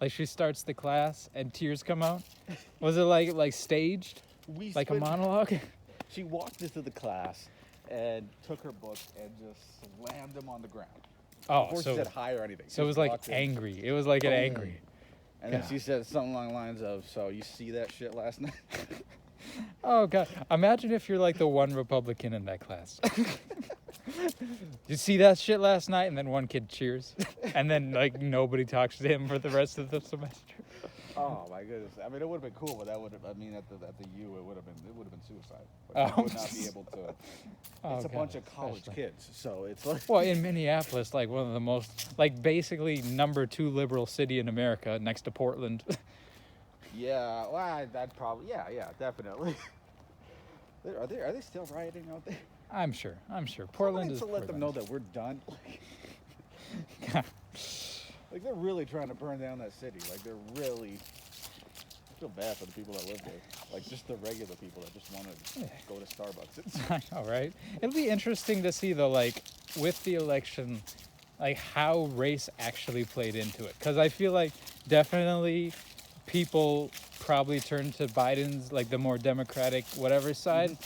Like she starts the class and tears come out. Was it like staged, We like a spent- monologue? She walked into the class and took her book and just slammed them on the ground. Oh, Before she so said hi or anything. so it Just was like walked in, angry. It was like an boom. angry. And then God. she said something along the lines of, "So you see that shit last night?" Oh god! Imagine if you're like the one Republican in that class. You see that shit last night, and then one kid cheers, and then like nobody talks to him for the rest of the semester. Oh my goodness! I mean, it would have been cool, but that would have. I mean, at the U, it would have been suicide. Oh. Like, you would not be able to. Oh, It's a God, bunch of college especially. kids, so it's like. Well, in Minneapolis, like one of the most, like basically number 2 liberal city in America, next to Portland. Yeah, well, I'd probably. Yeah, definitely. Are they still rioting out there? I'm sure. Portland Portland is. to let them know Portland. that we're done. Like they're really trying to burn down that city. Like they're really. I feel bad for the people that live there. Like just the regular people that just want to go to Starbucks. It's, I know, right? It'll be interesting to see though, like with the election, like how race actually played into it. Because I feel like definitely people probably turn to Biden's, like the more democratic whatever side.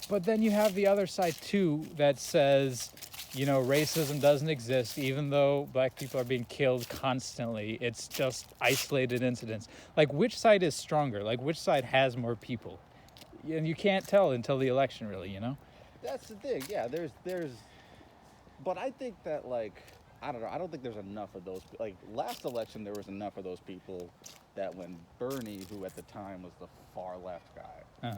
But then you have the other side too that says, you know, racism doesn't exist, even though black people are being killed constantly. It's just isolated incidents. Like, which side is stronger? Like, which side has more people? And you can't tell until the election, really, you know? that's the thing. Yeah, there's. But I think that like I don't know. I don't think there's enough of those. Like last election, there was enough of those people that when Bernie, who at the time was the far left guy,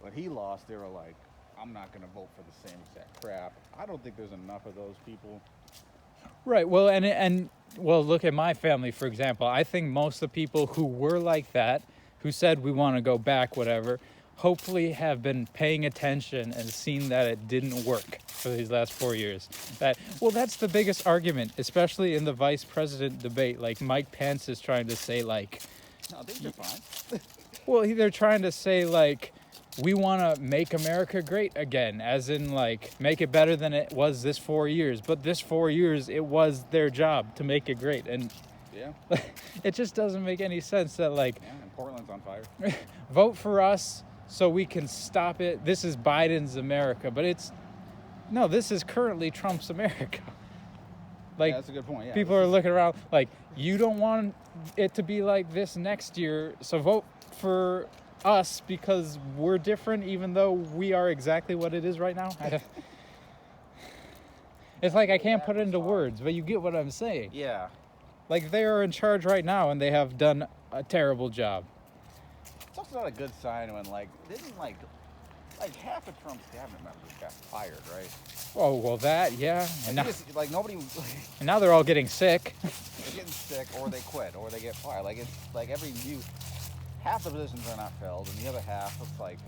when he lost, they were like, I'm not going to vote for the same exact crap. I don't think there's enough of those people. Right. Well, and well, look at my family, for example. I think most of the people who were like that, who said we want to go back, whatever, hopefully have been paying attention and seen that it didn't work for these last 4 years. That's the biggest argument, especially in the vice president debate. Like Mike Pence is trying to say, like, No, I think they're fine. well, they're trying to say, like, we want to make America great again, as in, like, make it better than it was this 4 years. But this 4 years, it was their job to make it great. And Yeah. it just doesn't make any sense that, like, Yeah, and Portland's on fire. vote for us so we can stop it. This is Biden's America. But no, this is currently Trump's America. Like, Yeah, that's a good point. Yeah, people are looking around like, you don't want it to be like this next year, so vote for us because we're different, even though we are exactly what it is right now. It's like I can't put it into words, but you get what I'm saying. Yeah. Like, they are in charge right now and they have done a terrible job. It's also not a good sign when didn't half of Trump's cabinet members got fired, right? Oh, well, that, yeah. And now, Nobody and now they're all getting sick. they're getting sick or they quit or they get fired. Like it's like half the positions are not filled and the other half it's like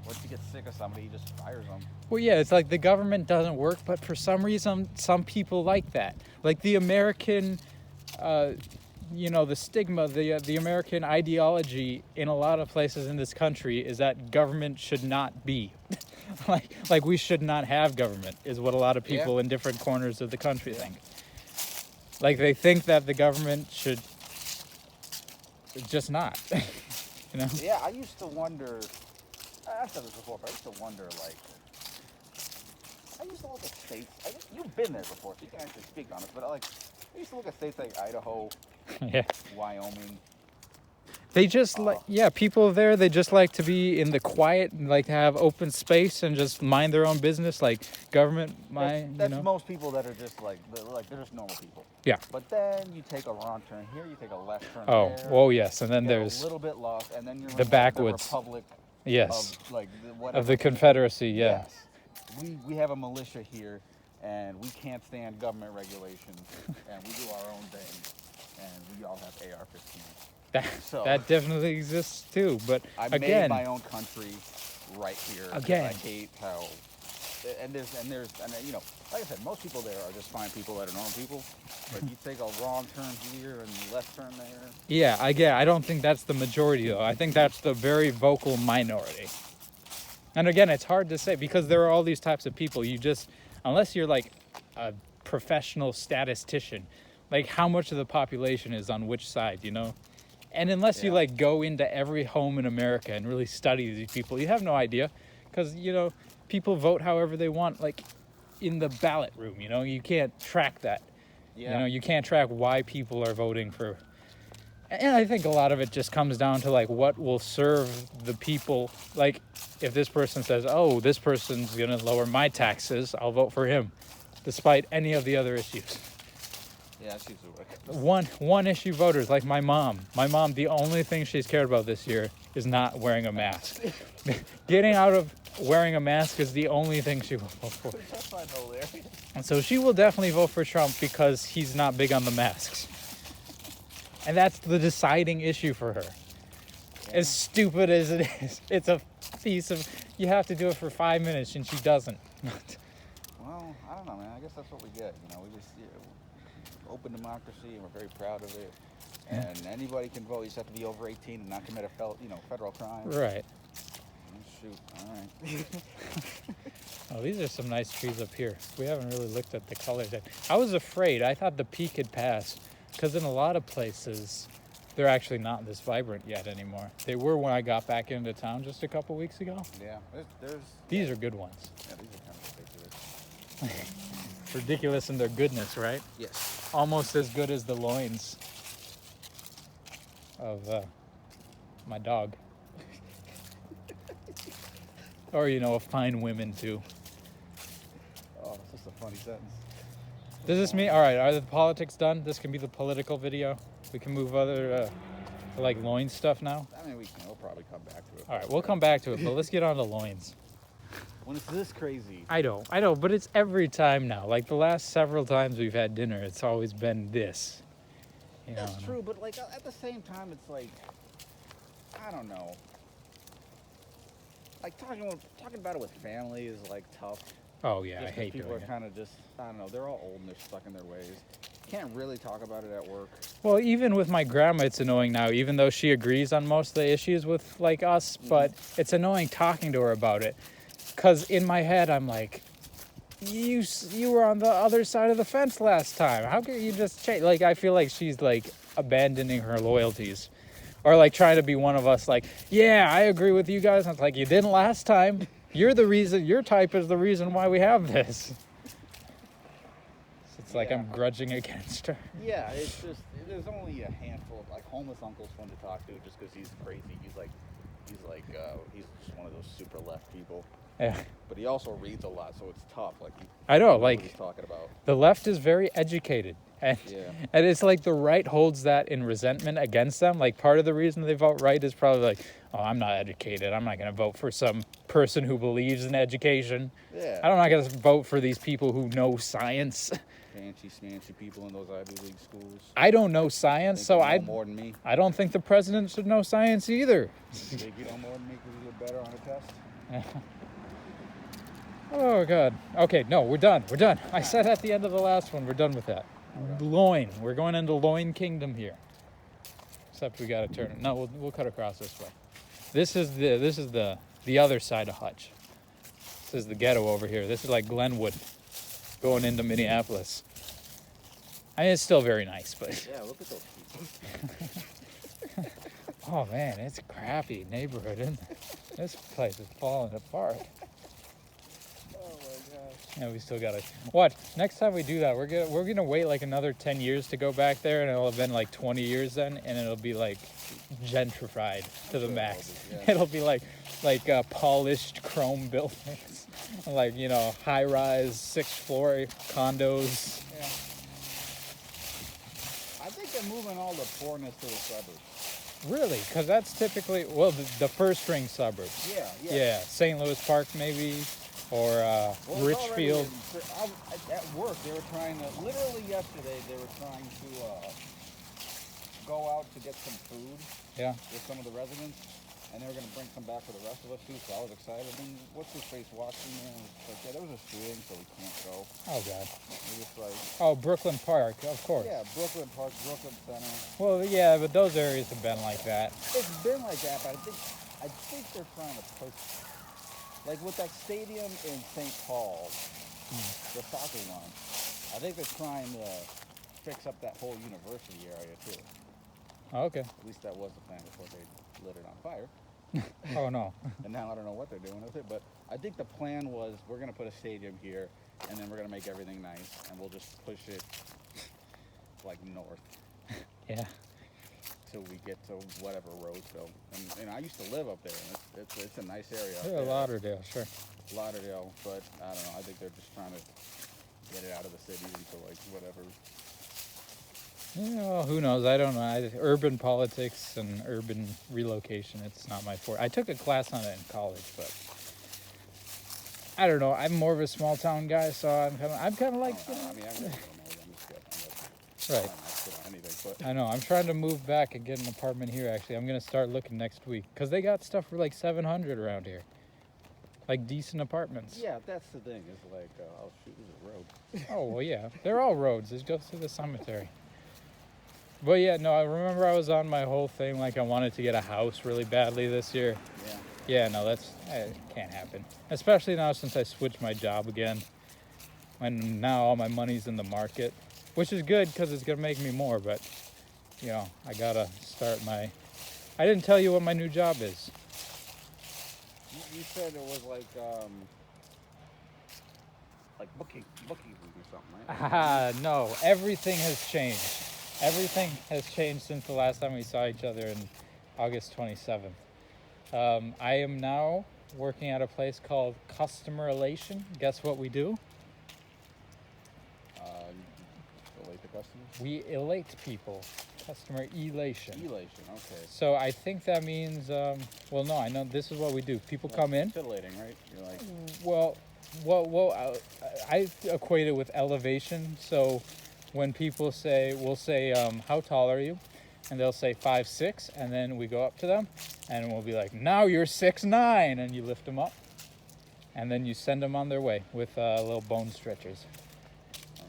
once you get sick of somebody you just fires them. Well, yeah, it's like the government doesn't work, but for some reason, some people like that. Like the American, the stigma, the American ideology in a lot of places in this country is that government should not be. like we should not have government is what a lot of people in different corners of the country think. Like they think that the government should just not, you know? Yeah, I used to wonder. I've said this before, but I used to wonder I used to look at states. You've been there before, so you can actually speak on it. But I used to look at states like Idaho, Yeah. Wyoming. They just people there, they just like to be in the quiet and like to have open space and just mind their own business. Like government, That's most people that are just they're just normal people. Yeah. But then you take a wrong turn here, you take a left turn Oh, there. oh yes, and then you get there's a little bit lost, and then you're the in backwoods. the Republic yes of the Confederacy. Yeah. Yes. We have a militia here, and we can't stand government regulations, and we do our own thing, and we all have AR-15s. That definitely exists too. But I again, made my own country right here. Again. I hate how, and like I said, most people there are just fine people that are normal people. But you take a wrong turn here and left turn there. yeah, I don't think that's the majority though. I think that's the very vocal minority. And again, it's hard to say because there are all these types of people. Unless you're like a professional statistician, like how much of the population is on which side, you know? And unless you Yeah. like go into every home in America and really study these people, you have no idea, because you know people vote however they want, like in the ballot room. You know, you can't track that. Yeah. You know, you can't track why people are voting for. And I think a lot of it just comes down to like what will serve the people. Like if this person says, "Oh, this person's gonna lower my taxes," I'll vote for him, despite any of the other issues. Yeah, that's usually what it goes. One issue voters like my mom. My mom, the only thing she's cared about this year is not wearing a mask. Getting out of wearing a mask is the only thing she will vote for. I find hilarious. And so she will definitely vote for Trump because he's not big on the masks. And that's the deciding issue for her. Yeah. As stupid as it is, it's a piece of, you have to do it for 5 minutes and she doesn't. Well, I don't know, man. I guess that's what we get. You know, we just open democracy, and we're very proud of it. And anybody can vote. You just have to be over 18 and not commit a federal crime. Right. Shoot. All right. Oh, these are some nice trees up here. We haven't really looked at the colors yet. I was afraid. I thought the peak had passed. Because in a lot of places, they're actually not this vibrant yet anymore. They were when I got back into town just a couple weeks ago. Yeah. There's These are good ones. Yeah, these are kind of ridiculous. Ridiculous in their goodness, right? Yes. Almost as good as the loins of my dog. Or, you know, of fine women, too. Oh, it's just a funny sentence. Does this mean, all right, are the politics done? This can be the political video. We can move other, like, loin stuff now. I mean, we'll probably come back to it. All right, we'll come back to it, but let's get on to loins. When it's this crazy. I know, but it's every time now. Like, the last several times we've had dinner, it's always been this. You know, That's true, but like at the same time, it's like, I don't know. Like talking about it with family is like tough. Oh, yeah, I Just 'cause hate people doing are it. kind of just, I don't know, they're all old and they're stuck in their ways. Can't really talk about it at work. Well, even with my grandma, it's annoying now, even though she agrees on most of the issues with, like, us, but it's annoying talking to her about it. Because in my head, I'm like, you were on the other side of the fence last time. How can you just change? Like, I feel like she's, like, abandoning her loyalties. Or, like, trying to be one of us, like, yeah, I agree with you guys. And it's like, you didn't last time. You're the reason, your type is the reason why we have this. It's like Yeah. I'm grudging against her. Yeah, it's just, there's only a handful of, like, homeless uncle's fun to talk to just because he's crazy. He's just one of those super left people. Yeah. But he also reads a lot, so it's tough. Like, I know, what like, he's talking about. the left is very educated. And, Yeah. and it's like the right holds that in resentment against them. Like, part of the reason they vote right is probably like, oh, I'm not educated. I'm not going to vote for some person who believes in education. Yeah. I'm not going to vote for these people who know science. Fancy, smancy people in those Ivy League schools. I don't know science, Think so you know more than me. I don't think the president should know science either. Think you know more than me because you did better on a test? Oh, God. Okay, no, we're done. We're done. I said at the end of the last one, we're done with that. Loin. We're going into Loin Kingdom here. Except we got to turn it. No, we'll cut across this way. This is the other side of Hutch. This is the ghetto over here. This is like Glenwood going into Minneapolis. I mean, it's still very nice, but Yeah, look at those people. oh man, it's a crappy neighborhood, isn't it? This place is falling apart. Oh my gosh. Yeah, we still gotta. What? Next time we do that, we're gonna wait like another 10 years to go back there, and it'll have been like 20 years then, and it'll be like gentrified to the max. Yeah. It'll be like polished chrome buildings, like high-rise 6th-floor condos. Yeah. I think they're moving all the poorness to the suburbs. Really? Because that's typically the first-ring suburbs. Yeah, Yeah, St. Louis Park maybe, or Well, it's already Richfield. at work, they were trying to, literally yesterday, they were trying to go out to get some food Yeah. with some of the residents, and they were going to bring some back for the rest of us too, so I was excited. And what's his face watching there? And it's like, yeah, there was a shooting, so we can't go. Oh God. We're just like, Oh, Brooklyn Park, of course. yeah, Brooklyn Park, Brooklyn Center. Well, yeah, but those areas have been like that. It's been like that, but I think they're trying to push, like with that stadium in St. Paul, the soccer one. I think they're trying to fix up that whole university area too. Oh, okay. At least that was the plan before they lit it on fire. Oh no. And now I don't know what they're doing with it, but I think the plan was we're gonna put a stadium here, and then we're gonna make everything nice, and we'll just push it like north Yeah. till we get to whatever roads go. And I used to live up there, and it's a nice area. Up Yeah, there. Lauderdale, sure. Lauderdale, but I don't know. I think they're just trying to get it out of the city into like whatever. Yeah, well, who knows? I don't know. Urban politics and urban relocation, it's not my forte. I took a class on it in college, but I don't know. I'm more of a small town guy, so I'm kind of like, I don't know. I mean, I really don't know. I'm just right. I'm not good on anything, but I know. I'm trying to move back and get an apartment here, actually. I'm going to start looking next week because they got stuff for like 700 around here. Like decent apartments. yeah, that's the thing. Is like, oh shoot, there's a road. Oh, well, yeah. They're all roads. It goes to the cemetery. But yeah, no, I remember I was on my whole thing, like I wanted to get a house really badly this year. Yeah. Yeah, no, it can't happen. Especially now since I switched my job again. And now all my money's in the market, which is good because it's going to make me more. But, you know, I got to start my... I didn't tell you what my new job is. You said it was like bookkeeping or something, right? Ah, no, everything has changed. Everything has changed since the last time we saw each other in August 27th. I am now working at a place called Customer Elation. Guess what we do? Elate the customers. We elate people. Customer elation. Elation, okay. So I think that means, well, no, I know this is what we do. People come in. Titillating, right? You're like, Well, I equate it with elevation. So when people say, we'll say, how tall are you? And they'll say 5'6", and then we go up to them, and we'll be like, now you're 6'9", and you lift them up, and then you send them on their way with little bone stretchers.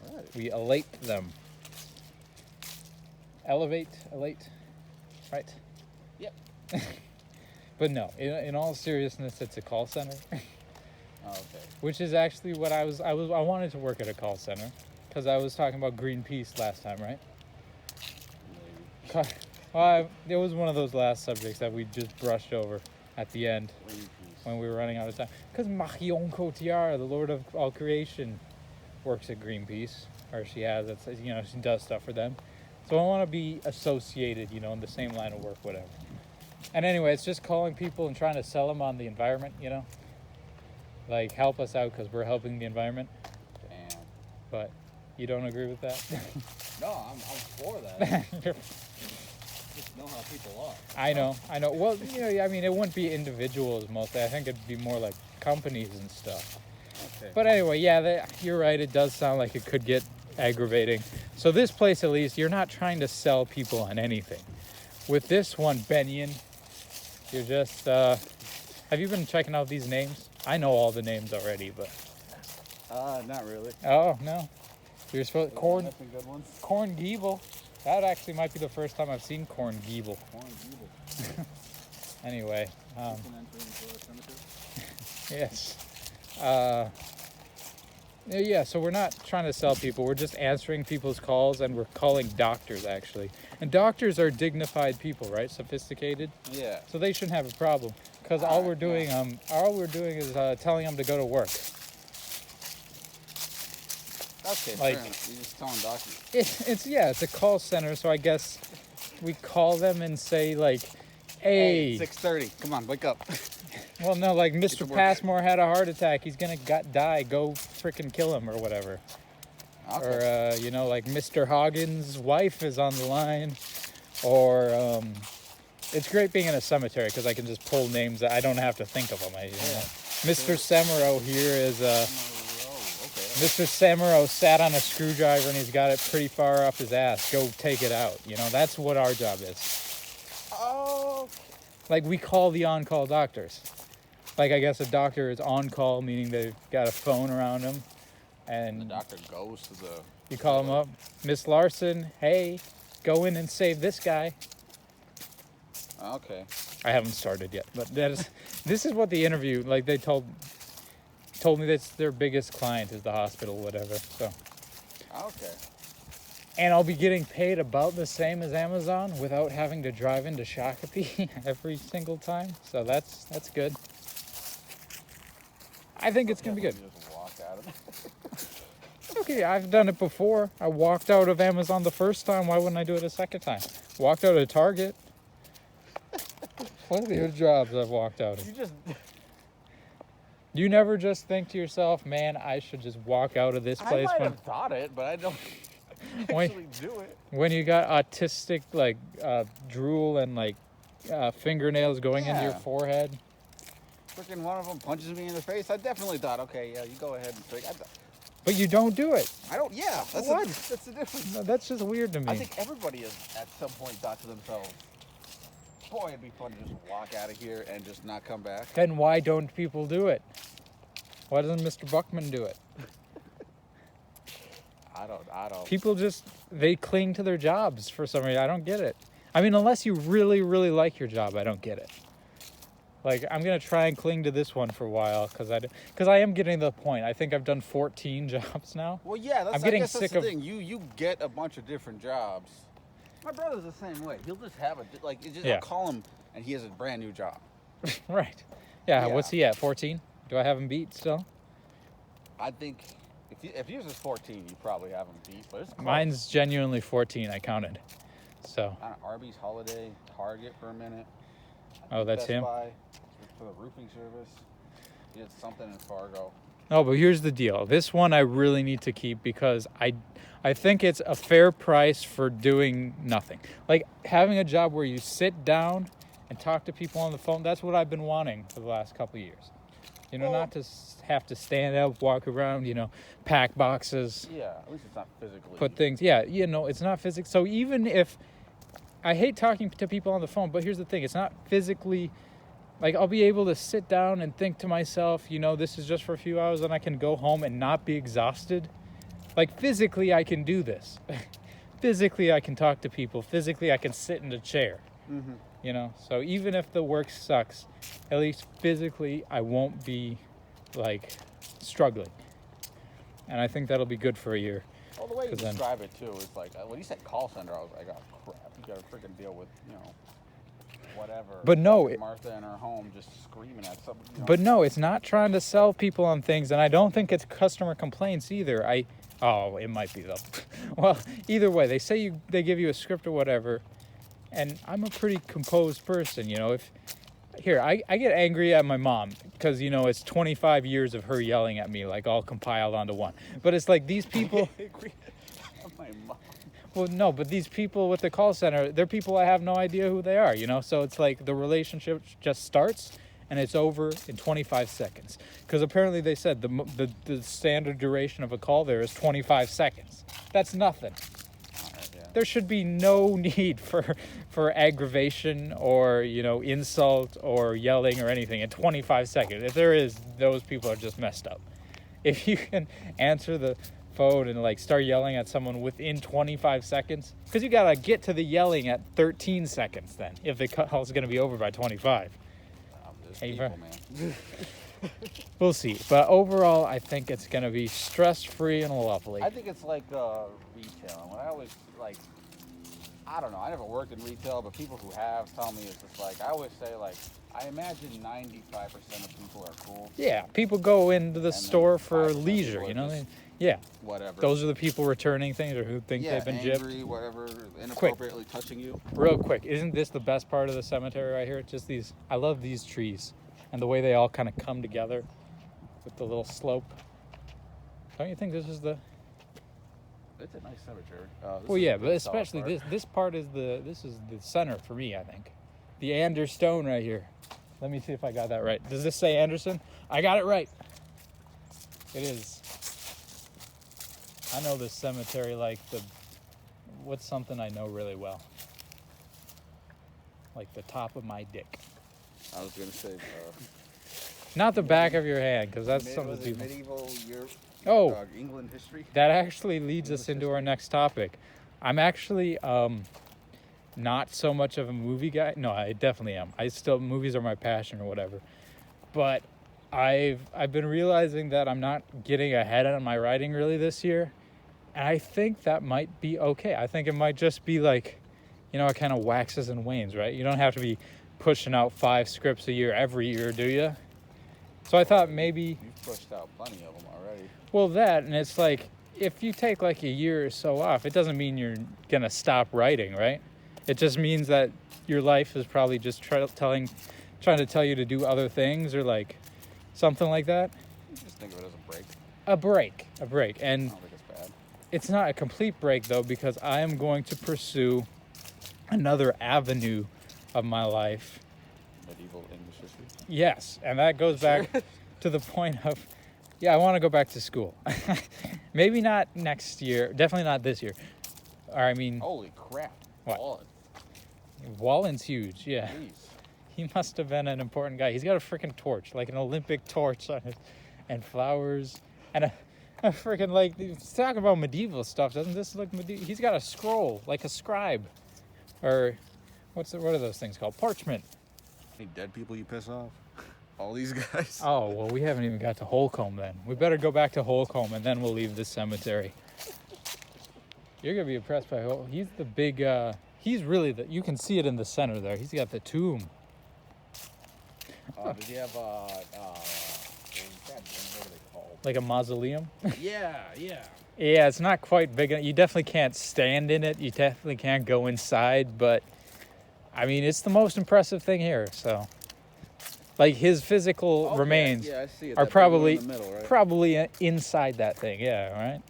all right. We elate them. Elevate, elate, right? Yep. But no, in all seriousness, it's a call center, Oh, okay. which is actually what I wanted to work at a call center, because I was talking about Greenpeace last time, right? Maybe. Well, it was one of those last subjects that we just brushed over at the end Greenpeace. when we were running out of time. Because Marion Cotillard, the Lord of all creation, works at Greenpeace, or she has. It's, you know, she does stuff for them. So I want to be associated, you know, in the same line of work, whatever. And anyway, it's just calling people and trying to sell them on the environment, you know, like help us out because we're helping the environment. Damn. But you don't agree with that? No, I'm for that. Just know how people are. I know. Well, you know, I mean, it wouldn't be individuals mostly. I think it'd be more like companies and stuff. Okay. But anyway, yeah, you're right. It does sound like it could get aggravating. So this place, at least, you're not trying to sell people on anything. With this one, Benyon, you're just... have you been checking out these names? I know all the names already, but... Not really. Oh, no. You're supposed... That's some good ones. Corn Giebel. That actually might be the first time I've seen Corn Giebel. Corn Giebel. Anyway, Can enter into a cemetery? yes. Yeah, so we're not trying to sell people. We're just answering people's calls, and we're calling doctors, actually. And doctors are dignified people, right? Sophisticated. Yeah. So they shouldn't have a problem. Because all we're doing is telling them to go to work. Okay, Like- fair enough. You're just telling doctors. It's a call center, so I guess we call them and say, like, hey. 6:30. Come on, wake up. Well, no, like to Mr. work. Passmore had a heart attack. He's gonna die. Go frickin' kill him or whatever. Okay. Or you know, like Mr. Hoggins' wife is on the line. Or it's great being in a cemetery because I can just pull names. I don't have to think of them. Mr. Semero here is Okay. Mr. Semero sat on a screwdriver and he's got it pretty far up his ass. Go take it out. You know, that's what our job is. Oh. Like we call the on-call doctors. Like I guess a doctor is on call, meaning they've got a phone around them, and The doctor goes to the. you call them up. Miss Larson, hey, go in and save this guy. Okay. I haven't started yet, but this is what the interview, like they told me that's their biggest client is the hospital, whatever. So Okay. and I'll be getting paid about the same as Amazon without having to drive into Shakopee every single time. So that's good. I think it's gonna be good. You just walk out of it. Okay, I've done it before. I walked out of Amazon the first time. Why wouldn't I do it a second time? Walked out of Target. What are the other jobs I've walked out of? You just You never just think to yourself, man, I should just walk out of this I place might when, have thought it, but I don't When- actually do it. when you got autistic, like, drool and, like, fingernails going into your Yeah. forehead. Freaking one of them punches me in the face. I definitely thought, okay, yeah, you go ahead and pick. But you don't do it. I don't. Yeah, that's What? that's the difference. No, that's just weird to me. I think everybody has at some point thought to themselves, "Boy, it'd be fun to just walk out of here and just not come back." Then why don't people do it? Why doesn't Mr. Buckman do it? I don't. People just, they cling to their jobs for some reason. I don't get it. I mean, unless you really, really like your job, I don't get it. Like, I'm going to try and cling to this one for a while because I am getting to the point. I think I've done 14 jobs now. Well, yeah, that's, I'm getting I guess sick that's the of- thing. You get a bunch of different jobs. My brother's the same way. He'll just have Yeah. I'll call him and he has a brand new job. Right. Yeah, Yeah. what's he at, 14? Do I have him beat still? I think if yours is 14, you probably have him beat. But it's close. Mine's genuinely 14, I counted. So, I don't know, Arby's, Holiday, Target for a minute. Oh, that's Best him? Buy for the roofing service. He did something in Fargo. no, but here's the deal. This one I really need to keep because I think it's a fair price for doing nothing. Like having a job where you sit down and talk to people on the phone, that's what I've been wanting for the last couple of years. You know, Well- not to have to stand up, walk around, you know, pack boxes, Yeah, at least it's not physically. put things. Yeah, you know, it's not physics. So even if I hate talking to people on the phone, but here's the thing: it's not physically. Like I'll be able to sit down and think to myself, you know, this is just for a few hours, and I can go home and not be exhausted. Like physically, I can do this. Physically, I can talk to people. Physically, I can sit in a chair. Mm-hmm. You know, so even if the work sucks, at least physically, I won't be like struggling. And I think that'll be good for a year. Well, the way you 'Cause then- describe it too is like when you said call center, I was like, oh crap, you got to freaking deal with whatever. But no, fucking it- Martha in her home just screaming at somebody. But no, it's not trying to sell people on things, and I don't think it's customer complaints either. Oh, it might be though. Well, either way, they give you a script or whatever, and I'm a pretty composed person, you know. I get angry at my mom because you know it's 25 years of her yelling at me like all compiled onto one. But it's like these people. My mom. Well, no, but these people with the call center, they're people I have no idea who they are, you know? So it's like the relationship just starts and it's over in 25 seconds. Because apparently they said the standard duration of a call there is 25 seconds. That's nothing. Alright, yeah. There should be no need for aggravation or, you know, insult or yelling or anything in 25 seconds. If there is, those people are just messed up. If you can answer the phone and like start yelling at someone within 25 seconds, because you gotta get to the yelling at 13 seconds then if the call's gonna be over by 25. There's Hey, people, bro. man. We'll see, but overall I think it's gonna be stress-free and lovely. I think it's like retail. And what I always like, I don't know. I never worked in retail, but people who have tell me it's just like I always say like I imagine 95% of people are cool. Yeah, people go into the then store for 5% leisure, people you are know. just Yeah, Whatever. those are the people returning things or who think yeah, they've been angry, gypped. whatever, inappropriately touching you. Real quick, isn't this the best part of the cemetery right here? Just these, I love these trees and the way they all kind of come together with the little slope. Don't you think this is the? It's a nice cemetery. Well, yeah, but especially this part is the center for me. I think the Anders Stone right here. Let me see if I got that right. Does this say Anderson? I got it right. It is. I know this cemetery like what's something I know really well? Like the top of my dick. I was gonna say. Not the back of your hand, because that's some of was the it people. medieval Europe? Oh, England history. that actually leads us into our next topic. I'm actually not so much of a movie guy. No, I definitely am. Movies are my passion or whatever. But I've been realizing that I'm not getting ahead on my writing really this year, And I think that might be okay. I think it might just be like, it kind of waxes and wanes, right? You don't have to be pushing out 5 scripts a year every year, do you? So I thought maybe, You've pushed out plenty of them already. well, that, and it's like, if you take like a year or so off, it doesn't mean you're going to stop writing, right? It just means that your life is probably just trying to tell you to do other things or like something like that. You just think of it as a break. A break. And I don't think it's bad. it's not a complete break though, because I am going to pursue another avenue of my life. Medieval English history. Yes, and that goes back to the point of, I want to go back to school. Maybe not next year, definitely not this year. Or I mean, Holy crap. What? Wallet. Wallen's huge, yeah. Jeez. He must have been an important guy. He's got a freaking torch, like an Olympic torch on it, and flowers, and a freaking, like, talking about medieval stuff. Doesn't this look medieval? He's got a scroll, like a scribe, or what are those things called? Parchment. Any dead people you piss off? All these guys? Oh, well, we haven't even got to Holcomb then. We better go back to Holcomb, and then we'll leave this cemetery. You're going to be impressed by Holcomb. He's the big, he's really you can see it in the center there. He's got the tomb. Did he have, what are they called? Like a mausoleum. Yeah. Yeah, it's not quite big enough. You definitely can't stand in it. You definitely can't go inside, but I mean, it's the most impressive thing here. So, like, his physical remains Yeah, I see it. are That big one probably in the middle, right? probably inside that thing. Yeah, right.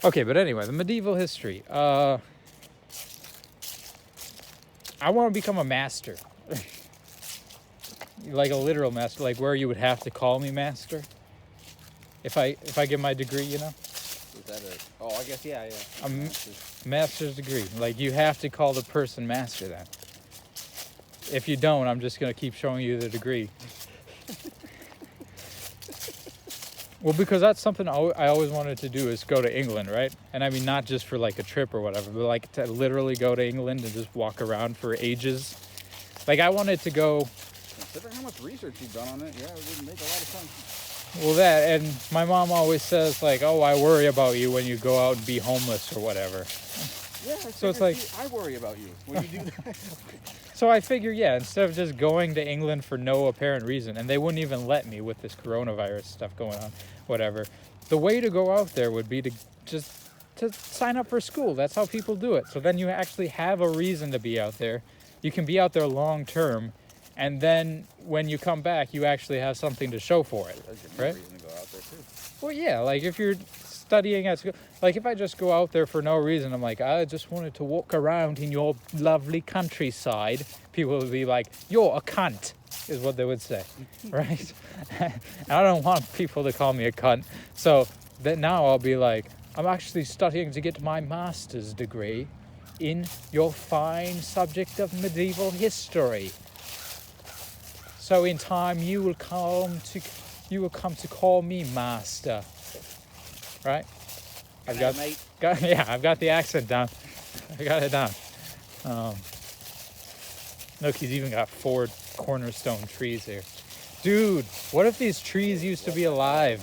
Okay, but anyway, the medieval history. I want to become a master, like a literal master, like where you would have to call me master. If I get my degree, Is that it? Oh, I guess, yeah. Master's degree. Like, you have to call the person master then. If you don't, I'm just going to keep showing you the degree. Well, because that's something I always wanted to do, is go to England, right? And I mean, not just for like a trip or whatever, but like to literally go to England and just walk around for ages. Like, I wanted to go. Considering how much research you've done on it, yeah, it would make a lot of sense. Well, that, and my mom always says, like, oh, I worry about you when you go out and be homeless or whatever. Yeah, So it's like, I worry about you when you do that. so I figure, instead of just going to England for no apparent reason, and they wouldn't even let me with this coronavirus stuff going on, whatever, the way to go out there would be to sign up for school. That's how people do it. So then you actually have a reason to be out there. You can be out there long term, and then when you come back, you actually have something to show for it, right? Reason to go out there too. Well, yeah, like if you're studying at school, like if I just go out there for no reason, I'm like, I just wanted to walk around in your lovely countryside, people would be like, you're a cunt, is what they would say, right? And I don't want people to call me a cunt. So then now I'll be like, I'm actually studying to get my master's degree in your fine subject of medieval history. So in time you will come to call me master. Right? I've got the accent down. I got it down. Look, he's even got 4 cornerstone trees here. Dude, what if these trees used to be alive?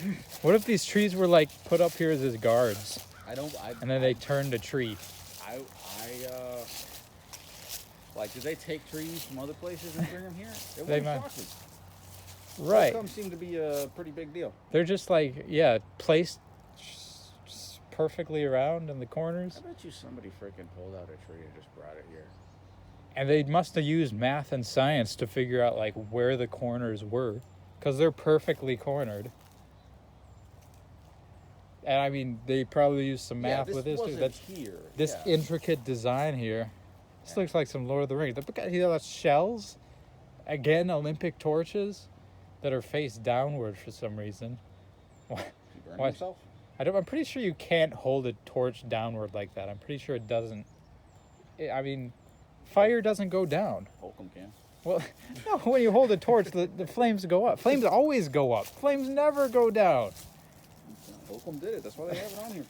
Man. What if these trees were like put up here as his guards, and then they turned a tree? Like, did they take trees from other places and bring them here? It They wouldn't might. shock me. Right. Outcomes seem to be a pretty big deal. They're just like, placed perfectly around in the corners. I bet you somebody freaking pulled out a tree and just brought it here. And they must have used math and science to figure out like where the corners were, because they're perfectly cornered. And I mean, they probably used some math with this too. That's here. this intricate design here. This looks like some Lord of the Rings. Look at those shells. Again, Olympic torches that are face downward for some reason. He burned What? himself? I'm pretty sure you can't hold a torch downward like that. I'm pretty sure it doesn't. I mean, fire doesn't go down. Holcomb can. Well, no, when you hold a torch, the flames go up. Flames always go up. Flames never go down. Holcomb did it. That's why they have it on here.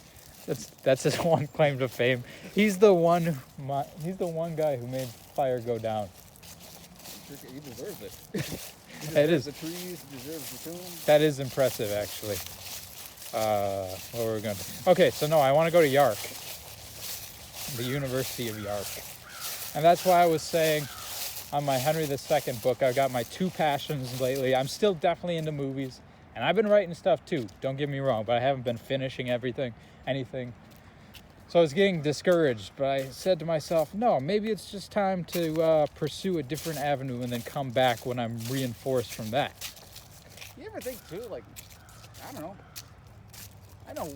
That's his one claim to fame. He's the one guy who made fire go down. He deserves it. He It deserves is. the trees. He deserves the tomb. That is impressive, actually. What were we going to? Okay, so no, I want to go to York, the University of York, and that's why I was saying on my Henry II book, I got my two passions lately. I'm still definitely into movies, and I've been writing stuff too. Don't get me wrong, but I haven't been finishing anything. So I was getting discouraged, but I said to myself, no, maybe it's just time to pursue a different avenue and then come back when I'm reinforced from that. You ever think too, like, I don't know. I know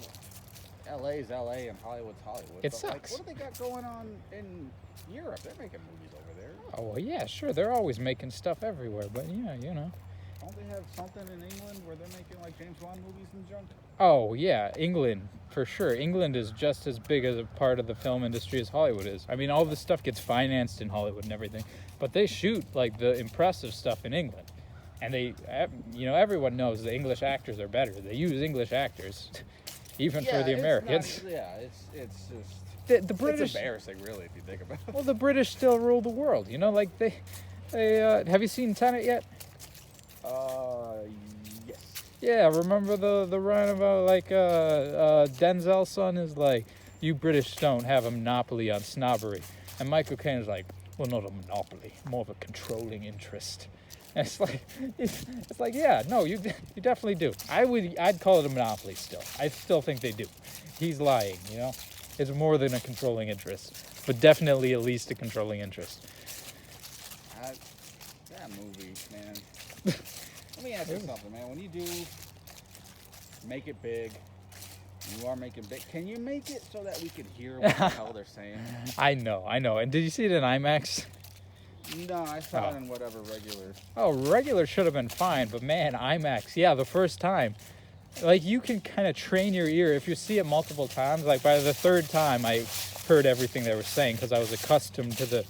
LA's LA and Hollywood's Hollywood. It but sucks. Like, what do they got going on in Europe? They're making movies over there. Oh, well, yeah, sure. They're always making stuff everywhere, but yeah, you know. Don't they have something in England where they're making like James Bond movies and junk? Oh, yeah, England, for sure. England is just as big as a part of the film industry as Hollywood is. I mean, all this stuff gets financed in Hollywood and everything, but they shoot, like, the impressive stuff in England. And they, you know, everyone knows the English actors are better. They use English actors, even for the Americans. It's just... The British... It's embarrassing, really, if you think about it. Well, the British still rule the world, you know? Like, they have you seen Tenet yet? Yes. Yeah, remember the rhyme about, like, Denzel's son is like, you British don't have a monopoly on snobbery. And Michael Caine is like, well, not a monopoly, more of a controlling interest. And it's like, yeah, no, you definitely do. I'd call it a monopoly still. I still think they do. He's lying, you know? It's more than a controlling interest, but definitely at least a controlling interest. That movie, man. Let me ask you something, man. When you do make it big, you are making big, can you make it so that we can hear what the hell they're saying? I know. And did you see it in IMAX? No, I saw it in whatever regular. Oh, regular should have been fine, but man, IMAX, yeah, the first time. Like, you can kind of train your ear. If you see it multiple times, like by the third time, I heard everything they were saying because I was accustomed to the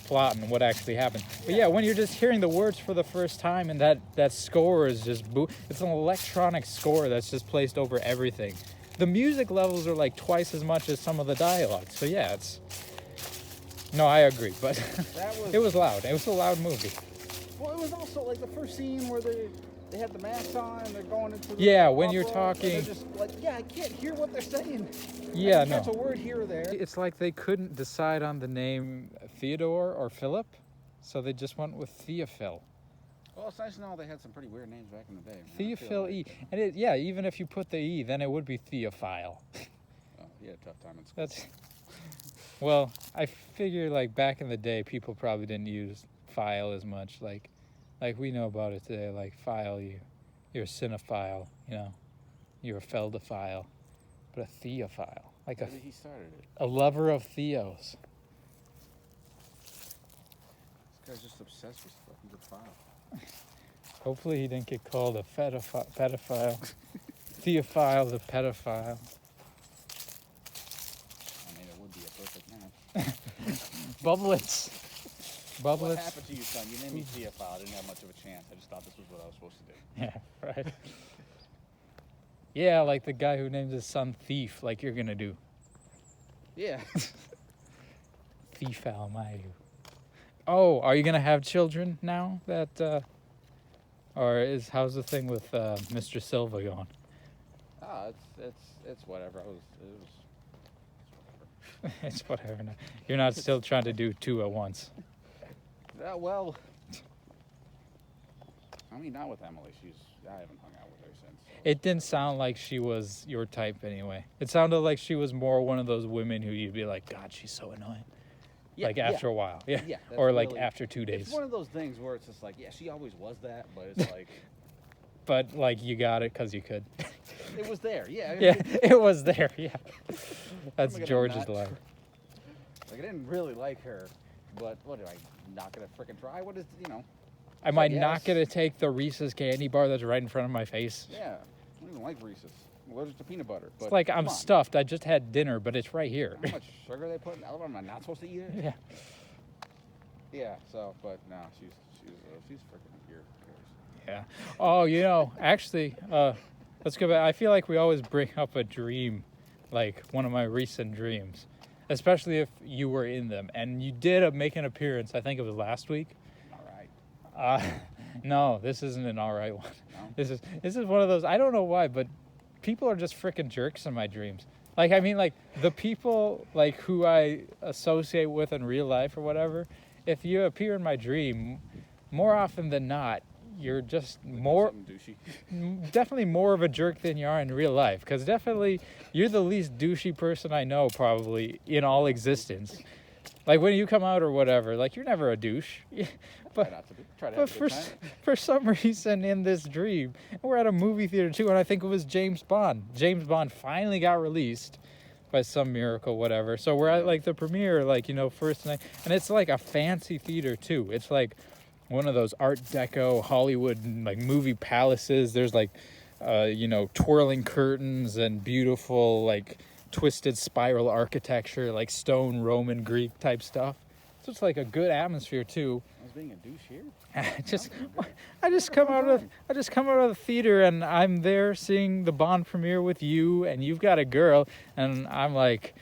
plot and what actually happened. But yeah, when you're just hearing the words for the first time and that score is just it's an electronic score that's just placed over everything. The music levels are like twice as much as some of the dialogue. So yeah, no, I agree, but it was loud. It was a loud movie. Well, it was also like the first scene where they have the masks on and they're going into the when you're opera, talking, they're just like, yeah, I can't hear what they're saying. Yeah, I can catch a word here or there. It's like they couldn't decide on the name Theodore or Philip, so they just went with Theophil. Well, it's nice to know they had some pretty weird names back in the day. Theophil E. And even if you put the E, then it would be Theophile. Oh, he had a tough time in school. Well, I figure like back in the day, people probably didn't use file as much. Like we know about it today. Like file, you're a cinephile, you know, you're a feldophile, but a theophile, like Maybe he started it. a lover of theos. This guy's just obsessed with stuff. He's a file. Hopefully he didn't get called a pedophile. Theophile the pedophile. I mean, it would be a perfect match. Bubblets. What happened to you, son? You named me Theophile. I didn't have much of a chance. I just thought this was what I was supposed to do. Yeah, right. Yeah, like the guy who named his son Thief, like you're gonna do. Yeah. Thief Almighty. Oh, are you gonna have children now? How's the thing with Mr. Silva going? Oh, it's whatever. It was whatever. It's whatever now. You're not still trying to do two at once. Well, I mean, not with Emily. I haven't hung out with her since. So. It didn't sound like she was your type anyway. It sounded like she was more one of those women who you'd be like, God, she's so annoying. Yeah, like after a while. Yeah. Or like after 2 days. It's one of those things where it's just like, yeah, she always was that, but it's like. But like you got it because you could. It was there, yeah. Yeah, it was there, yeah. That's George's line. Like, I didn't really like her, but what, am I not going to frickin' try? What is, you know? Am I not going to take the Reese's candy bar that's right in front of my face? Yeah, I don't even like Reese's. I'm allergic to peanut butter. But it's like I'm stuffed. I just had dinner, but it's right here. How much sugar they put in? Am I not supposed to eat it? Yeah. Yeah, so, but no, she's freaking weird. Yeah. Oh, you know, actually, let's go back. I feel like we always bring up a dream, like one of my recent dreams, especially if you were in them. And you did make an appearance, I think it was last week. All right. No, this isn't an all right one. No? This is one of those, I don't know why, but people are just freaking jerks in my dreams. Like, I mean, like the people like who I associate with in real life or whatever. If you appear in my dream, more often than not, you're just more, Something douchey. definitely more of a jerk than you are in real life. Because definitely, you're the least douchey person I know, probably in all existence. Like when you come out or whatever, like you're never a douche. Try not to be. Try to But have a good time. for some reason in this dream, we're at a movie theater too, and I think it was James Bond. James Bond finally got released by some miracle, whatever. So we're at like the premiere, like, you know, first night, and it's like a fancy theater too. It's like one of those Art Deco Hollywood like movie palaces. There's like, you know, twirling curtains and beautiful like twisted spiral architecture, like stone Roman Greek type stuff. So it's like a good atmosphere too. I was being a douche here. I just come out of the theater and I'm there seeing the Bond premiere with you, and you've got a girl, and I'm like,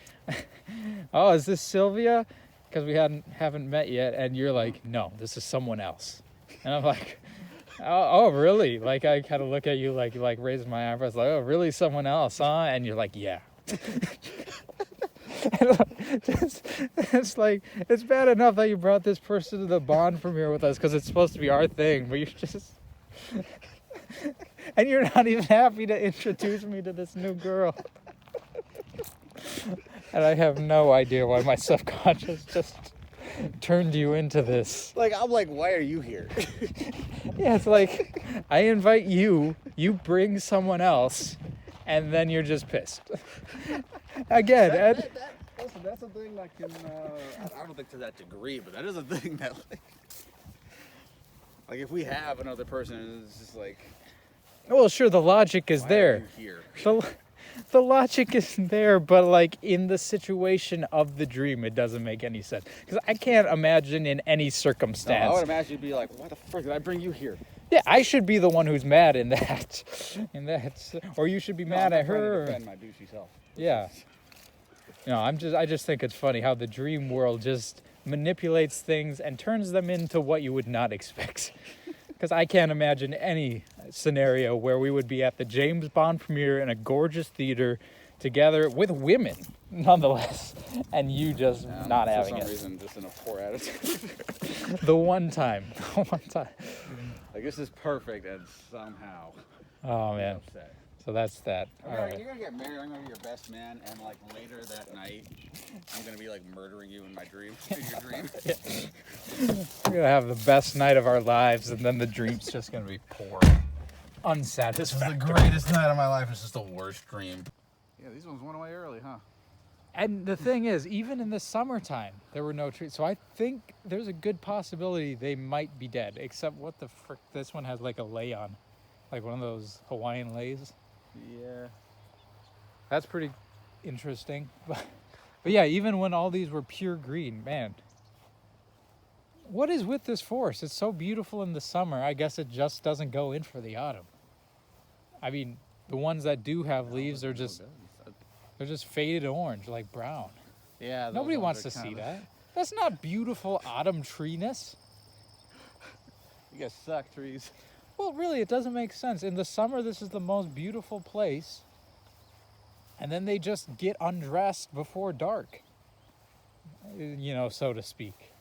oh, is this Sylvia? Because we haven't met yet, and you're like, no, this is someone else, and I'm like, oh really? Like I kind of look at you like raise my eyebrows like, oh really, someone else, huh? And you're like, yeah. It's like, it's bad enough that you brought this person to the Bond premiere with us because it's supposed to be our thing, but you're just and you're not even happy to introduce me to this new girl. And I have no idea why my subconscious just turned you into this. Like, I'm like, why are you here? Yeah, it's like I invite you, you bring someone else, and then you're just pissed. Again, Ed. Listen, that's a thing that can, I don't think to that degree, but that is a thing that, like if we have another person and it's just like, Well, sure, the logic is why there. are you here? The logic is there, but like in the situation of the dream, it doesn't make any sense. Because I can't imagine in any No, circumstance. I would imagine you'd be like, why the frick did I bring you here? Yeah, I should be the one who's mad in that. Or you should be No, mad I'm at not trying to her. defend my douchey self. Yeah. No, I just think it's funny how the dream world just manipulates things and turns them into what you would not expect. Because I can't imagine any scenario where we would be at the James Bond premiere in a gorgeous theater together with women, nonetheless, and you just not having For some it. reason, just in a poor attitude. The one time. Like, this is perfect, and somehow Oh, I'm man. upset. So that's that. All Alright, right. you're gonna get married, I'm gonna be your best man, and like later that night, I'm gonna be like murdering you in my dream, in your dream. We're going to have the best night of our lives, and then the dream's just going to be poor. Unsatisfactory. greatest night of my life, it's just the worst dream. Yeah, these ones went away early, huh? And the thing is, even in the summertime, there were no trees. So I think there's a good possibility they might be dead. Except what the frick? This one has like a lay on. Like one of those Hawaiian lays. Yeah. That's pretty interesting. But yeah, even when all these were pure green, man. What is with this forest? It's so beautiful in the summer. I guess it just doesn't go in for the autumn. I mean, the ones that do have leaves are just... They're just faded orange, like brown. Yeah. those Nobody ones wants to are see kinda- that. That's not beautiful autumn treeness. You guys suck, trees. Well, really, it doesn't make sense. In the summer, this is the most beautiful place. And then they just get undressed before dark. You know, so to speak.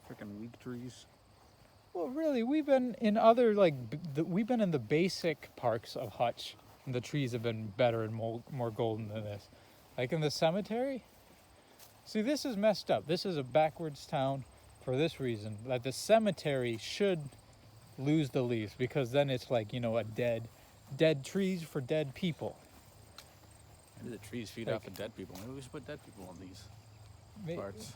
Freaking weak trees. Well, really, we've been in other, like, we've been in the basic parks of Hutch. And the trees have been better and more golden than this. Like in the cemetery? See, this is messed up. This is a backwards town for this reason. That the cemetery should lose the leaves because then it's like, you know, a dead trees for dead people. Maybe the trees feed Like- off of dead people. Maybe we should put dead people on these May- parts.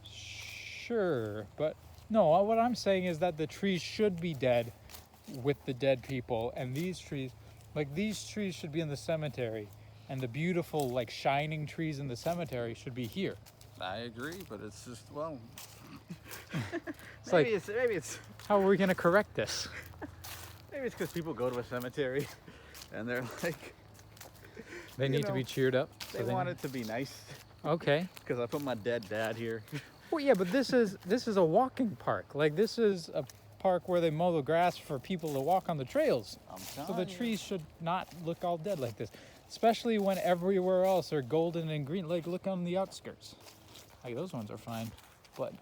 Sure, but no, what I'm saying is that the trees should be dead with the dead people, and these trees should be in the cemetery, and the beautiful, like, shining trees in the cemetery should be here. I agree, but it's just, well, It's maybe like, it's how are we going to correct this? maybe it's because people go to a cemetery and they're like, They You need to know, be cheered up. they want it to be nice Okay. because I put my dead dad here. Well, yeah, but this is a walking park. Like, this is park where they mow the grass for people to walk on the trails. I'm So telling the you. trees should not look all dead like this, especially when everywhere else are golden and green. Like, look on the outskirts. Like, those ones are fine, but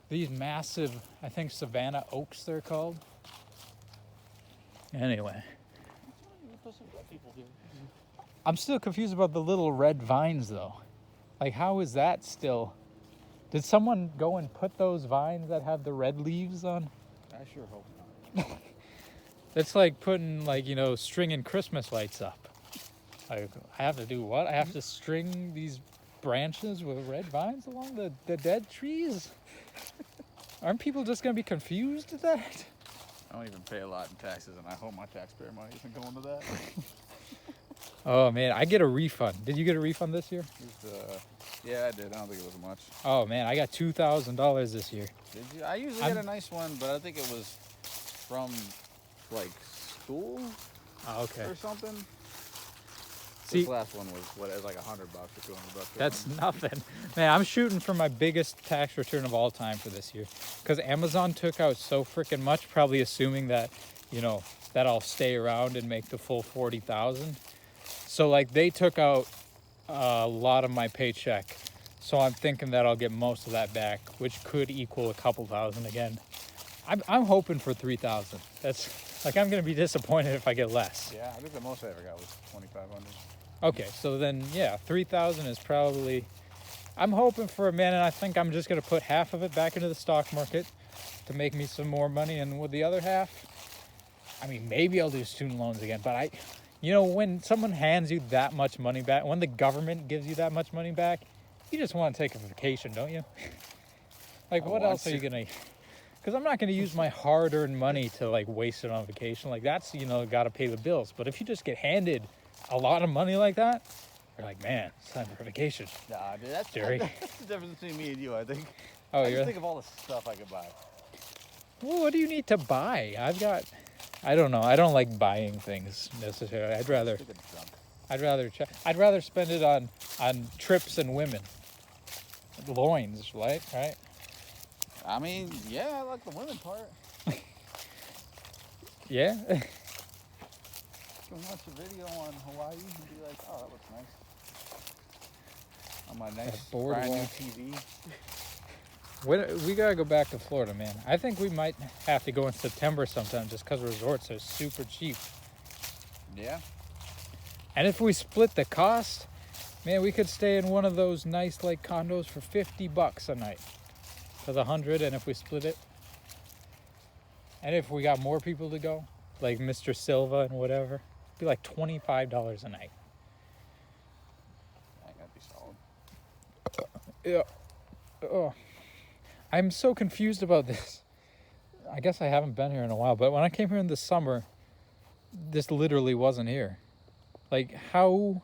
these massive, I think Savannah oaks they're called. Anyway, I'm still confused about the little red vines though. Like, how is that still? Did someone go and put those vines that have the red leaves on? I sure hope not. It's like putting, like, you know, stringing Christmas lights up. Like, I have to do what? I have to string these branches with red vines along the dead trees? Aren't people just gonna be confused at that? I don't even pay a lot in taxes, and I hope my taxpayer money isn't going to that. Oh man, I get a refund. Did you get a refund this year? Yeah, I did. I don't think it was much. Oh man, I got $2,000 this year. Did you? I usually get a nice one, but I think it was from like school Oh, okay. or something. See, This last one was what? It was like $100 or $200. that's nothing. Man, I'm shooting for my biggest tax return of all time for this year. Because Amazon took out so freaking much, probably assuming that, you know, that I'll stay around and make the full 40,000. So like they took out a lot of my paycheck. So I'm thinking that I'll get most of that back, which could equal a couple thousand again. I'm hoping for 3,000. That's like, I'm gonna be disappointed if I get less. Yeah, I think the most I ever got was 2,500. Okay, so then yeah, 3,000 is probably. I'm hoping for a man, and I think I'm just gonna put half of it back into the stock market to make me some more money, and with the other half, I mean, maybe I'll do student loans again. But you know, when someone hands you that much money back, when the government gives you that much money back, you just want to take a vacation, don't you? Like, I what want else are you to. gonna? Because I'm not gonna use my hard-earned money to like waste it on vacation. Like, that's, you know, got to pay the bills. But if you just get handed a lot of money like that, you're like, man, it's time for a vacation. Nah, dude, that's Jerry. that's the difference between me and you. I think. Oh, I you're. just think of all the stuff I could buy. Well, what do you need to buy? I don't know. I don't like buying things necessarily. I'd rather Think of junk. I'd rather spend it on trips and women. Loins, right? Right? I mean, yeah, I like the women part. Yeah. You can watch a video on Hawaii and be like, oh, that looks nice. On my nice boardwalk. brand new TV. We gotta go back to Florida, man. I think we might have to go in September sometime, just because resorts are super cheap. Yeah. And if we split the cost, man, we could stay in one of those nice like condos for $50 a night. For the 100, and if we split it, and if we got more people to go, like Mr. Silva and whatever, it'd be like $25 a night. I think that'd be solid. Yeah. Oh, I'm so confused about this. I guess I haven't been here in a while, but when I came here in the summer, this literally wasn't here. Like, how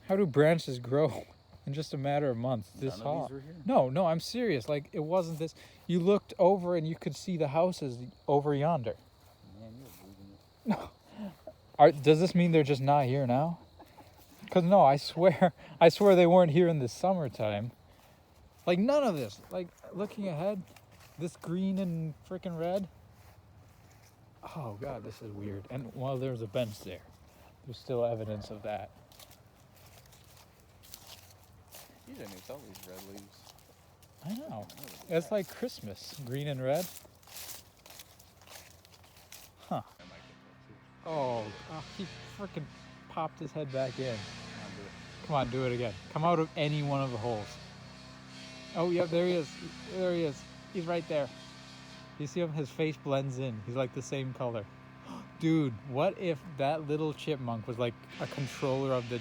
do branches grow in just a matter of months this None of hot? these were here? No, I'm serious. Like, it wasn't this. You looked over and you could see the houses over yonder. Man, you're losing it. Does this mean they're just not here now? Because no, I swear they weren't here in the summertime. Like, none of this. Like, looking ahead, this green and freaking red. Oh God, this is weird. And while there's a bench there, there's still evidence of that. You didn't even tell these red leaves. I know. It's like Christmas, green and red. Huh. I might get that too. Oh, he freaking popped his head back in. I'll do it. Come on, do it again. Come out of any one of the holes. Oh, yeah, there he is. There he is. He's right there. You see him? His face blends in. He's like the same color. Dude, what if that little chipmunk was like a controller of the...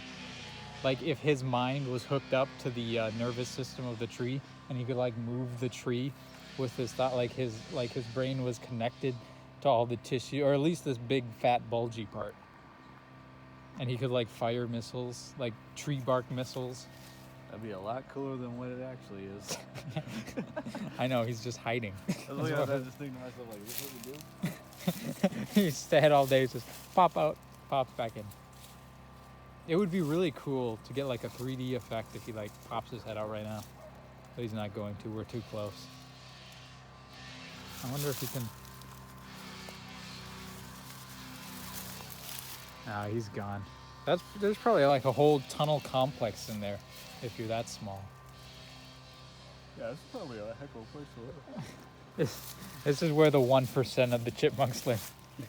Like, if his mind was hooked up to the nervous system of the tree, and he could like move the tree with his thought, like his brain was connected to all the tissue, or at least this big fat bulgy part. And he could like fire missiles, like tree bark missiles. That'd be a lot cooler than what it actually is. I know, he's just hiding. I was looking at that, just thinking to myself, like, this is what we do? He's stayed all day, just pop out, pop back in. It would be really cool to get like a 3D effect if he like pops his head out right now. But he's not going to, we're too close. I wonder if you can. Ah, he's gone. There's probably like a whole tunnel complex in there, if you're that small. Yeah, it's probably a heck of a place to live. This is where the 1% of the chipmunks live. He's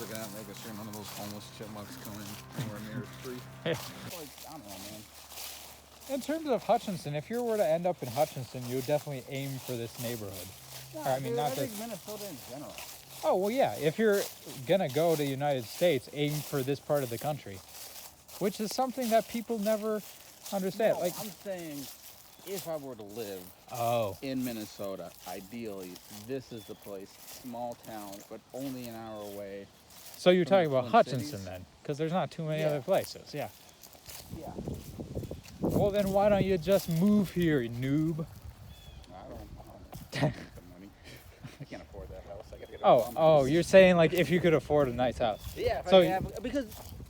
looking out, making sure none of those homeless chipmunks come in anywhere near his tree. Like, I don't know, man. In terms of Hutchinson, if you were to end up in Hutchinson, you would definitely aim for this neighborhood. No, Or, I mean, dude, not I this. think Minnesota in general. Oh, well, yeah. If you're gonna go to the United States, aim for this part of the country, which is something that people never understand. No, Like, I'm saying, if I were to live oh, in Minnesota, ideally, this is the place. Small town, but only an hour away. so you're from talking the about Twin Hutchinson Cities? then, because there's not too many Yeah. other places. Yeah. Yeah. Well, then why don't you just move here, noob? I don't have the money. I can't afford that house. I gotta get a Oh, bum. oh, you're saying like if you could afford a nice house. Yeah, if So- I could have, because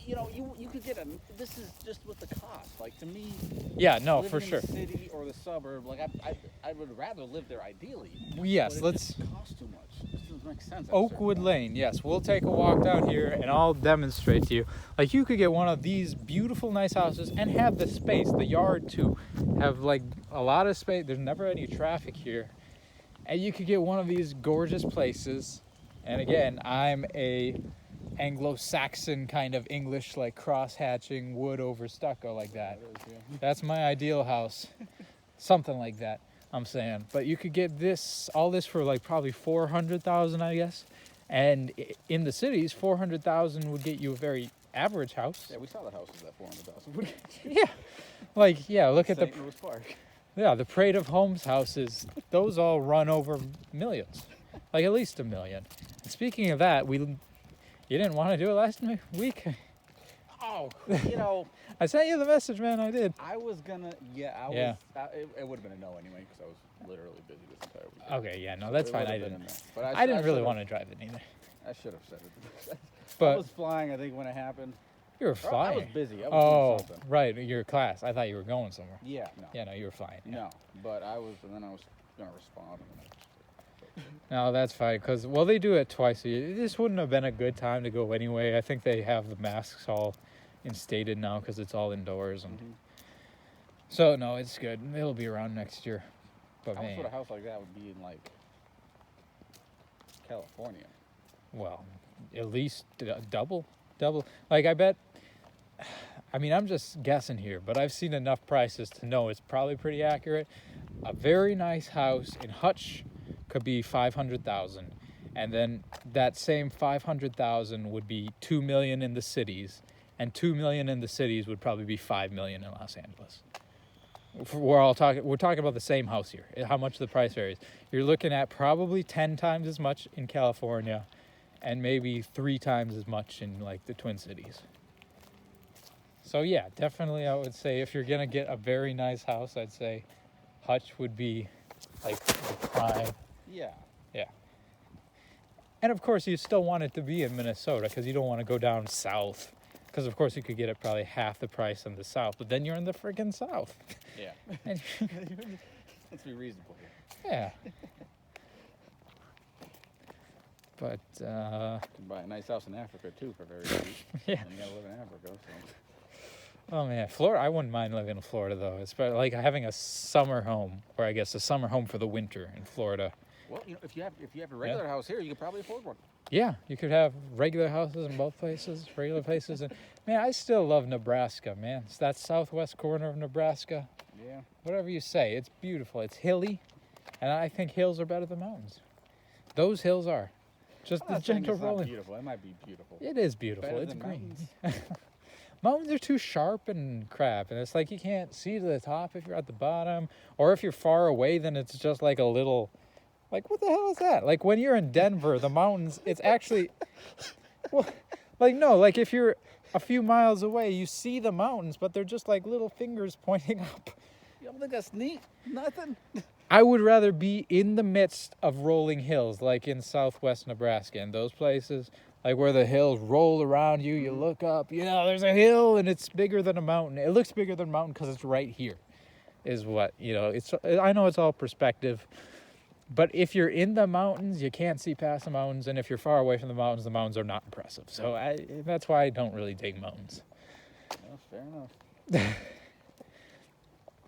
you could get a. This is just with the cost. Like to me, Yeah, no, living for in sure. the city or the suburb, like I would rather live there ideally. Yes, but it let's. just costs too much. It doesn't make sense. at a certain Oakwood point. Lane, yes. We'll take a walk down here and I'll demonstrate to you. Like you could get one of these beautiful, nice houses and have the space, the yard too. Have like a lot of space. There's never any traffic here. And you could get one of these gorgeous places. And again, I'm a Anglo-Saxon kind of English, like cross-hatching wood over stucco like that. It is, yeah. That's my ideal house. Something like that, I'm saying. But you could get this, all this for like probably 400,000, I guess. And in the cities, 400,000 would get you a very average house. Yeah, we saw the houses at 400,000. Yeah. Like, yeah, look at the, St. Louis Park. yeah, the Parade of Homes houses. Those all run over millions. Like at least $1 million. And speaking of that, you didn't want to do it last week? Oh, you know, I sent you the message, man. I did. I was gonna. Yeah, I Yeah. was. It would have been a no anyway because I was literally busy this entire week. Okay, yeah, no, that's It fine. would've I been didn't. a no. But I didn't really should've- want to drive it either. I should have said it. I But was flying, I think, when it happened. you were Or flying. I was busy. I was Oh, doing something. right, your class. I thought you were going somewhere. Yeah, no. Yeah, no, you were flying. Yeah. No, but I was, and then I was gonna respond. And then No, that's fine. Cause well, they do it twice a year. This wouldn't have been a good time to go anyway. I think they have the masks all instated now because it's all indoors, and Mhm. so no, it's good. It'll be around next year. But How much man, would a house like that would be in like California? well, at least double. Like I bet. I mean, I'm just guessing here, but I've seen enough prices to know it's probably pretty accurate. A very nice house in Hutch could be 500,000, and then that same 500,000 would be 2 million in the cities, and 2 million in the cities would probably be 5 million in Los Angeles. We're talking about the same house here. How much the price varies. You're looking at probably 10 times as much in California, and maybe 3 times as much in like the Twin Cities. So yeah, definitely I would say if you're gonna get a very nice house, I'd say Hutch would be like the prime. Yeah. And of course you still want it to be in Minnesota because you don't want to go down south. Because of course you could get it probably half the price in the south, but then you're in the friggin' south. Yeah. And- Let's be reasonable here. yeah. But You can buy a nice house in Africa too for very cheap. yeah. And you gotta live in Africa, so. Oh man, Florida. I wouldn't mind living in Florida though. It's like having a summer home, or I guess a summer home for the winter in Florida. Well, if you have a regular house here, you could probably afford one. Yeah, you could have regular houses in both places, regular places, and man, I still love Nebraska, man. It's that southwest corner of Nebraska. Yeah. Whatever you say, it's beautiful. It's hilly, and I think hills are better than mountains. Those hills are. Just I'm the not saying gentle it's not rolling. beautiful. It might be beautiful. It is beautiful. Better It's than green. mountains? Mountains are too sharp and crap, and it's like you can't see to the top if you're at the bottom, or if you're far away, then it's just like a little, like what the hell is that? Like when you're in Denver, the mountains, it's actually, well, like no, like if you're a few miles away, you see the mountains, but they're just like little fingers pointing up. You don't think that's neat? Nothing. I would rather be in the midst of rolling hills, like in southwest Nebraska, and those places, like where the hills roll around you, you look up, there's a hill and it's bigger than a mountain. It looks bigger than a mountain because it's right here, is what, it's, I know it's all perspective, But if you're in the mountains, you can't see past the mountains, and if you're far away from the mountains are not impressive. So that's why I don't really dig mountains. Well, fair enough.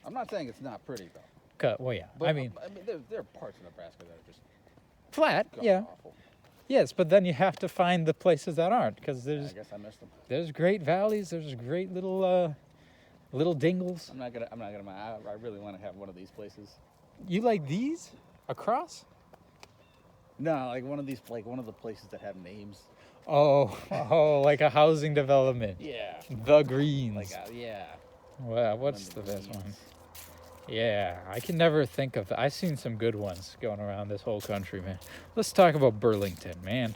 I'm not saying it's not pretty though. Well, yeah. But, I mean, there are parts of Nebraska that are just flat, god yeah. awful. Yes, but then you have to find the places that aren't, because I guess I missed them. there's great valleys, there's great little dingles. I really want to have one of these places. You like these across? No, like one of the places that have names. Oh, like a housing development. Yeah. The Greens. Yeah. Well, what's the best one? Yeah, I can never think of. I've seen some good ones going around this whole country, man. Let's talk about Burlington, man.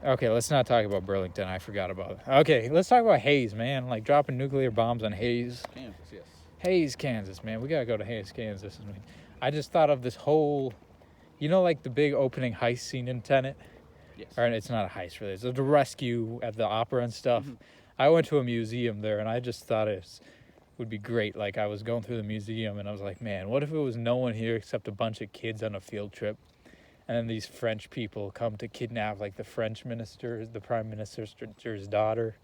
Okay, let's not talk about Burlington. I forgot about it. Okay, let's talk about Hayes, man. Like dropping nuclear bombs on Hayes. Kansas, yes. Hayes, Kansas, man. We gotta go to Hayes, Kansas. I just thought of this whole, like the big opening heist scene in Tenet. Yes. Or it's not a heist, really. It's a rescue at the opera and stuff. Mm-hmm. I went to a museum there, and I just thought it would be great. Like, I was going through the museum, and I was like, man, what if it was no one here except a bunch of kids on a field trip? And then these French people come to kidnap, like, the French minister, the prime minister's daughter,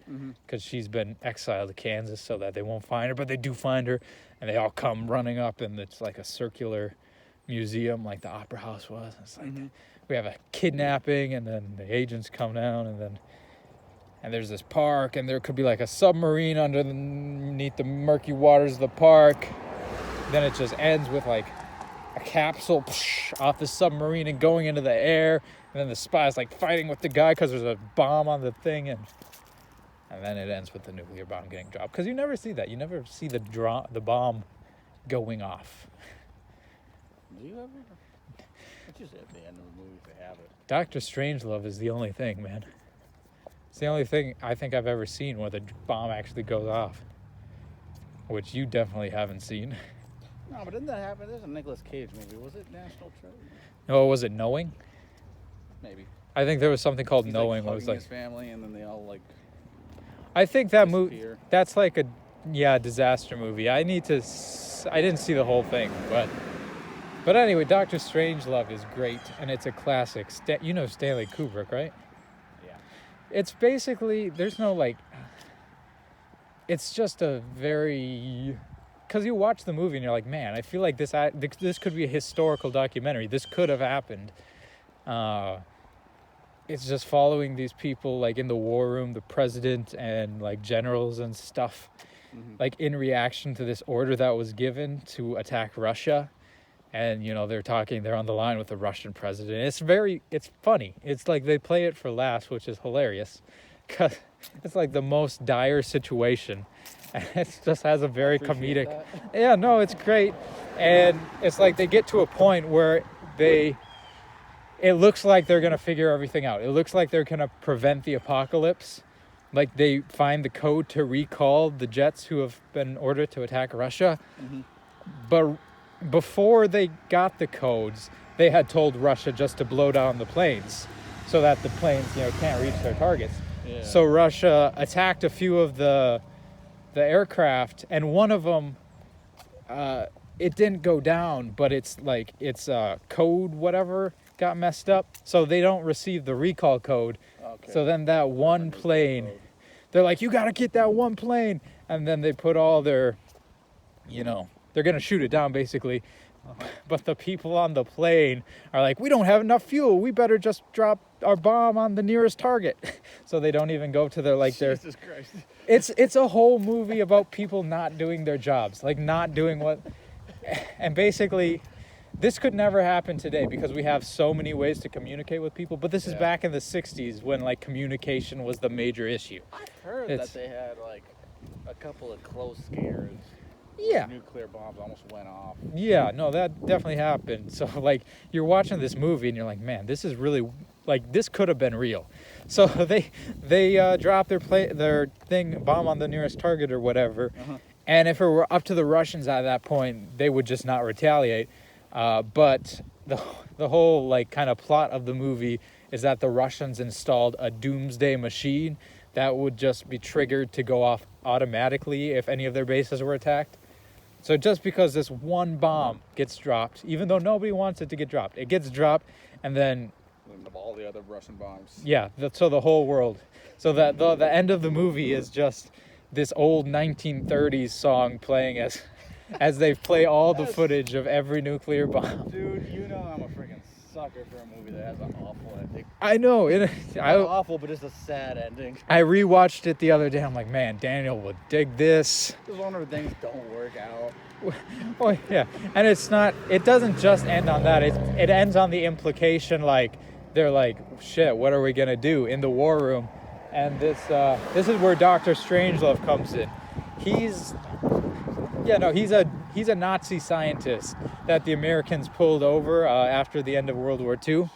because she's been exiled to Kansas so that they won't find her, but they do find her, and they all come running up, and it's like a circular museum like the Opera House was. It's like we have a kidnapping, and then the agents come down, and there's this park, and there could be like a submarine underneath the murky waters of the park. Then it just ends with like a capsule off the submarine and going into the air, and then the spy's like fighting with the guy because there's a bomb on the thing, and then it ends with the nuclear bomb getting dropped. Because you never see that. You never see the bomb going off. Do you ever? It's just at the end of the movie they have it. Dr. Strangelove is the only thing, man. It's the only thing I think I've ever seen where the bomb actually goes off, which you definitely haven't seen. No, but didn't that happen? There's a Nicolas Cage movie. Was it National Treasure? Oh, was it Knowing? Maybe. I think there was something called He's Knowing. Like, Where it was like his family, and then they all like. I think that movie. Disappear. That's like a disaster movie. I didn't see the whole thing, but anyway, Doctor Strangelove is great, and it's a classic. You know Stanley Kubrick, right? Yeah. It's basically there's no like. It's just a very. Because you watch the movie and you're like, man, I feel like this could be a historical documentary. This could have happened. It's just following these people like in the war room, the president and like generals and stuff, like in reaction to this order that was given to attack Russia. And, they're on the line with the Russian president. It's funny. It's like they play it for laughs, which is hilarious. Because it's like the most dire situation. And it just has a very comedic. That. Yeah, no, it's great. And it's like they get to a point where it looks like they're going to figure everything out. It looks like they're going to prevent the apocalypse. Like they find the code to recall the jets who have been ordered to attack Russia. But before they got the codes, they had told Russia just to blow down the planes so that the planes, can't reach their targets. Yeah. So Russia attacked a few of the aircraft, and one of them, it didn't go down, but it's code whatever got messed up, so they don't receive the recall code. Okay. So then that one plane, they're like, you got to get that one plane, and then they put all their, they're going to shoot it down basically. But the people on the plane are like, we don't have enough fuel. We better just drop our bomb on the nearest target. So they don't even go to their Jesus Christ. It's a whole movie about people not doing their jobs, like not doing what. And basically, this could never happen today because we have so many ways to communicate with people. But this is back in the 60s when like communication was the major issue. I've heard that they had like a couple of close scares. Yeah. Nuclear bombs almost went off. Yeah, no, that definitely happened. So, like, you're watching this movie and you're like, man, this is really, like, this could have been real. So they dropped their bomb on the nearest target or whatever. And if it were up to the Russians at that point, they would just not retaliate. But the whole, like, kind of plot of the movie is that the Russians installed a doomsday machine that would just be triggered to go off automatically if any of their bases were attacked. So just because this one bomb gets dropped, even though nobody wants it to get dropped, it gets dropped, and then Of all the other Russian bombs. yeah, so the whole world. So that the end of the movie is just this old 1930s song playing as they play all the footage of every nuclear bomb. Dude, you know I'm a freaking sucker for a movie that has an awful ending. I know. Not awful, but it's a sad ending. I rewatched it the other day. I'm like, man, Daniel would dig this. Just one of the things don't work out. Oh yeah, and it doesn't just end on that. It ends on the implication, like they're like, shit, what are we gonna do in the war room? And this is where Dr. Strangelove comes in. He's a Nazi scientist that the Americans pulled over after the end of World War II.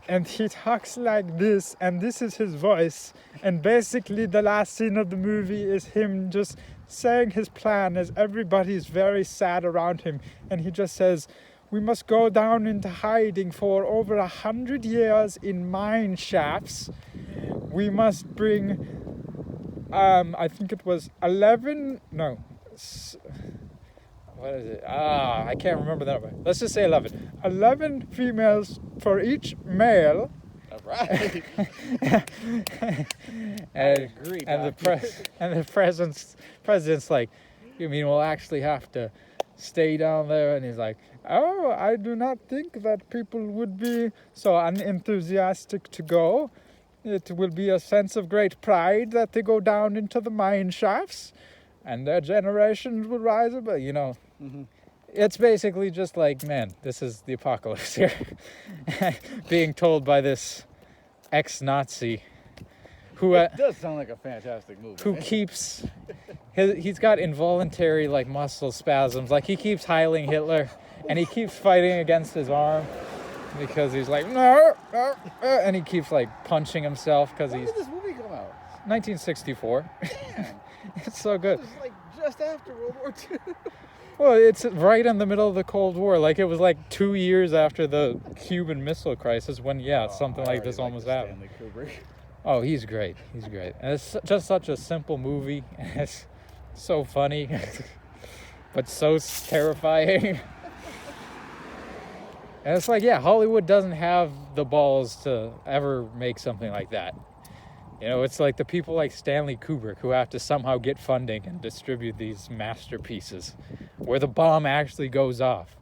And he talks like this, and this is his voice. And basically the last scene of the movie is him just saying his plan as everybody's very sad around him. And he just says, we must go down into hiding for over 100 years in mine shafts. We must bring, I think it was 11, no, what is it? I can't remember the number. Let's just say 11. 11 females for each male. All right. and, agree, and Doctor. the president's like, you mean we'll actually have to stay down there? And he's like, oh, I do not think that people would be so unenthusiastic to go. It will be a sense of great pride that they go down into the mine shafts, and their generations will rise above, Mm-hmm. It's basically just like, man, this is the apocalypse here. Being told by this ex-Nazi who It does sound like a fantastic movie. who keeps he's got involuntary like muscle spasms, like he keeps Heiling Hitler and he keeps fighting against his arm because he's like no, and he keeps like punching himself because When he's did this movie come out? 1964. Damn. It's so good. It was like just after World War II. Well, it's right in the middle of the Cold War. Like, it was like 2 years after the Cuban Missile Crisis when, something like this almost happened. Stanley Kubrick. Oh, he's great. He's great. And it's just such a simple movie. And it's so funny, but so terrifying. And it's like, Hollywood doesn't have the balls to ever make something like that. It's like the people like Stanley Kubrick who have to somehow get funding and distribute these masterpieces where the bomb actually goes off.